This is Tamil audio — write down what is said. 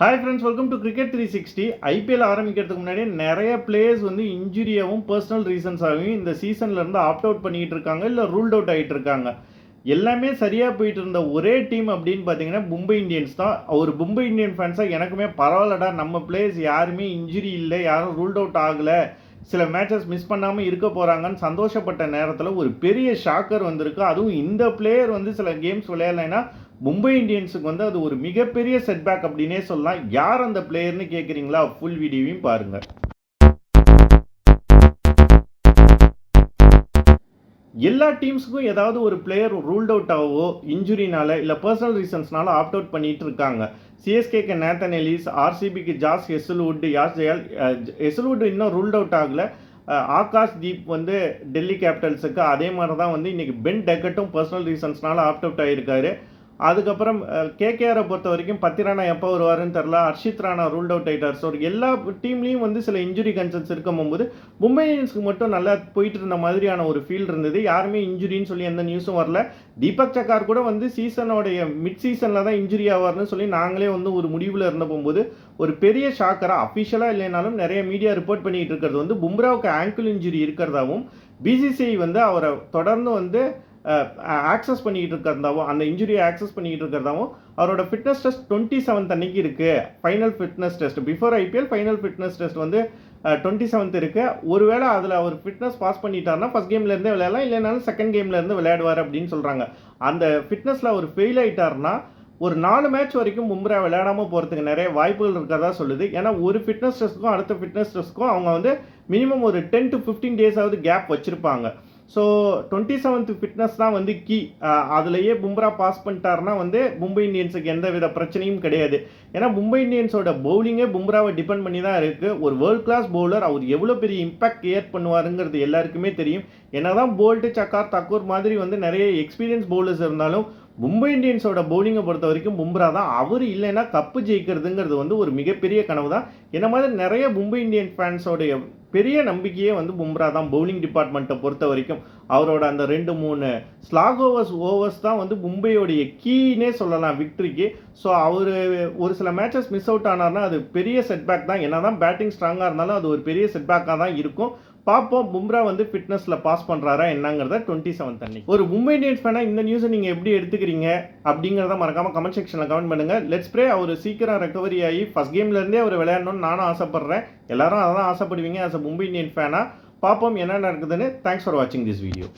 Hi friends, welcome to cricket 360. IPL ஆரம்பிக்கிறதுக்கு முன்னாடி நிறைய பிளேயர்ஸ் வந்து இன்ஜுரியாகவும் பர்சனல் ரீசன்ஸாகவும் இந்த சீசன்லேருந்து ஆப்ட் அவுட் பண்ணிகிட்டு இருக்காங்க, இல்லை ரூல்ட் அவுட் ஆகிட்டு இருக்காங்க. எல்லாமே சரியாக போயிட்டு இருந்த ஒரே டீம் அப்படின்னு பார்த்தீங்கன்னா மும்பை இந்தியன்ஸ் தான். ஒரு மும்பை இந்தியன் ஃபேன்ஸாக எனக்குமே பரவாயில்லடா, நம்ம பிளேயர்ஸ் யாருமே இன்ஜுரி இல்லை, யாரும் ரூல்ட் அவுட் ஆகலை, சில மேட்சஸ் மிஸ் பண்ணாமல் இருக்க போகிறாங்கன்னு சந்தோஷப்பட்ட நேரத்தில் ஒரு பெரிய ஷாக்கர் வந்திருக்கு. அதுவும் இந்த பிளேயர் வந்து சில கேம்ஸ் விளையாடலைன்னா மும்பை இந்தியன்ஸுக்கு வந்து அது ஒரு மிகப்பெரிய செட்பேக் அப்படின்னே சொல்லலாம். யார் அந்த பிளேயர்னு கேட்குறீங்களா? ஃபுல் வீடியோவையும் பாருங்கள். எல்லா டீம்ஸுக்கும் ஏதாவது ஒரு பிளேயர் ரூல்ட் அவுட் ஆகவோ, இன்ஜுரினால இல்லை பர்சனல் ரீசன்ஸ்னால ஆப்ட் அவுட் பண்ணிட்டு இருக்காங்க. சிஎஸ்கேக்கு நேத்தன் எலிஸ், ஆர்சிபிக்கு ஜாஸ் ஹெசல்வுட், யாஸ் ஜெயால். ஹெசல்வுட் இன்னும் ரூல்ட் அவுட் ஆகலை. ஆகாஷ் தீப் வந்து டெல்லி கேபிட்டல்ஸுக்கு அதே மாதிரி தான் வந்து இன்றைக்கி பென் டெக்கட்டும் பர்சனல் ரீசன்ஸ்னால ஆப்ட் அவுட் ஆகியிருக்காரு. அதுக்கப்புறம் கேகேஆரை பொறுத்த வரைக்கும் 10 ரானா எப்போ வருவாருன்னு தெரில. ஹர்ஷித் ராணா ரூல்ட் அவுட் ஆகிட்டார். ஸோ எல்லா டீம்லேயும் வந்து சில இன்ஜுரி கன்சர்ன்ஸ் இருக்கும்போது மும்பை இந்தியன்ஸ்க்கு மட்டும் நல்லா போயிட்டு இருந்த மாதிரியான ஒரு ஃபீல் இருந்தது. யாருமே இன்ஜுரின்னு சொல்லி எந்த நியூஸும் வரல. தீபக் சக்கார் கூட வந்து சீசனோடைய மிட் சீசனில் தான் இன்ஜுரி ஆவார்னு சொல்லி நாங்களே வந்து ஒரு முடிவில் இருந்த போகும்போது ஒரு பெரிய ஷாக்கராக அஃபிஷியலாக இல்லைனாலும் நிறைய மீடியா ரிப்போர்ட் பண்ணிகிட்டு இருக்கிறது வந்து பும்ராவுக்கு ஆங்கிள் இன்ஜுரி இருக்கிறதாவும், பிசிசிஐ வந்து அவரை தொடர்ந்து வந்து ஆக்சஸ் பண்ணிக்கிட்டு இருக்கிறதாவும், அந்த இன்ஜுரியை ஆக்சஸ் பண்ணிக்கிட்டு இருக்கிறதாவும், அவரோட ஃபிட்னஸ் டெஸ்ட் 27th அன்னைக்கு இருக்குது. Final fitness test before IPL final fitness test வந்து 27th இருக்குது. ஒருவேளை அதில் அவர் ஃபிட்னஸ் பாஸ் பண்ணிட்டாருன்னா ஃபஸ்ட் கேம்லேருந்தே விளையாடலாம், இல்லைனாலும் செகண்ட் கேம்லேருந்து விளையாடுவார் அப்படின்னு சொல்கிறாங்க. அந்த ஃபிட்னஸில் அவர் ஃபெயில் ஆகிட்டார்னா ஒரு 4 மேட்ச் வரைக்கும் பும்ரா விளையாடாமல் போகிறதுக்கு நிறைய வாய்ப்புகள் இருக்கிறதா சொல்லுது. ஏன்னா ஒரு ஃபிட்னஸ் டெஸ்ட்டுக்கும் அடுத்த ஃபிட்னஸ் டெஸ்ட்டுக்கும் அவங்க வந்து மினிமம் ஒரு 10 to 15 டேஸாவது கேப் வச்சுருப்பாங்க. ஸோ 27th ஃபிட்னஸ் தான் வந்து கீ. அதுலேயே பும்ரா பாஸ் பண்ணிட்டாருன்னா வந்து மும்பை இந்தியன்ஸுக்கு எந்த வித பிரச்சனையும் கிடையாது. ஏன்னா மும்பை இந்தியன்ஸோட பவுலிங்கே பும்ராவை டிபெண்ட் பண்ணி தான் இருக்குது. ஒரு வேர்ல்ட் கிளாஸ் பவுலர், அவர் எவ்வளோ பெரிய இம்பாக்ட் கிரியேட் பண்ணுவாருங்கிறது எல்லாருக்குமே தெரியும். என்ன தான் போல்ட்டு, சக்கார், தக்கூர் மாதிரி வந்து நிறைய எக்ஸ்பீரியன்ஸ் பவுலர்ஸ் இருந்தாலும் மும்பை இந்தியன்ஸோட பவுலிங்கை பொறுத்த வரைக்கும் பும்ரா தான். அவர் இல்லைன்னா கப்பு ஜெயிக்கிறதுங்கிறது வந்து ஒரு மிகப்பெரிய கனவு தான். என்ன மாதிரி நிறைய மும்பை இந்தியன் ஃபேன்ஸோடைய பெரிய நம்பிக்கையே வந்து பும்ரா தான். பவுலிங் டிபார்ட்மெண்ட்டை பொறுத்த வரைக்கும் அவரோட அந்த 2-3 ஸ்லாக் ஓவர்ஸ் தான் வந்து மும்பையோடைய கீனே சொல்லலாம் விக்டரிக்கு. ஸோ அவர் ஒரு சில மேட்சஸ் மிஸ் அவுட் ஆனார்னா அது பெரிய செட்பேக் தான். என்ன தான் பேட்டிங் ஸ்ட்ராங்காக இருந்தாலும் அது ஒரு பெரிய செட்பேக்காக தான் இருக்கும். பார்ப்போம் பும்ரா வந்து ஃபிட்னஸில் பாஸ் பண்ணுறாரா என்னங்கிறத 27th அன்னைக்கு. ஒரு மும்பை இந்தியன்ஸ் ஃபேனாக இந்த நியூஸை நீங்கள் எப்படி எடுத்துக்கிறீங்க அப்படிங்கிறத மறக்காமல் கமெண்ட் செக்ஷனில் கமெண்ட் பண்ணுங்கள். லெட்ஸ் ப்ரே அவர் சீக்கிரம் ரெக்கவரி ஆகி ஃபஸ்ட் கேம்லேருந்தே அவர் விளையாடணும்னு நானும் ஆசைப்பட்றேன். எல்லாரும் அதான் ஆசைப்படுவீங்க ஆஸ் அ மும்பை இந்தியன் ஃபேனாக. பார்ப்போம் என்ன நடக்குதுன்னு. தேங்க்ஸ் ஃபார் வாட்சிங் திஸ் வீடியோ.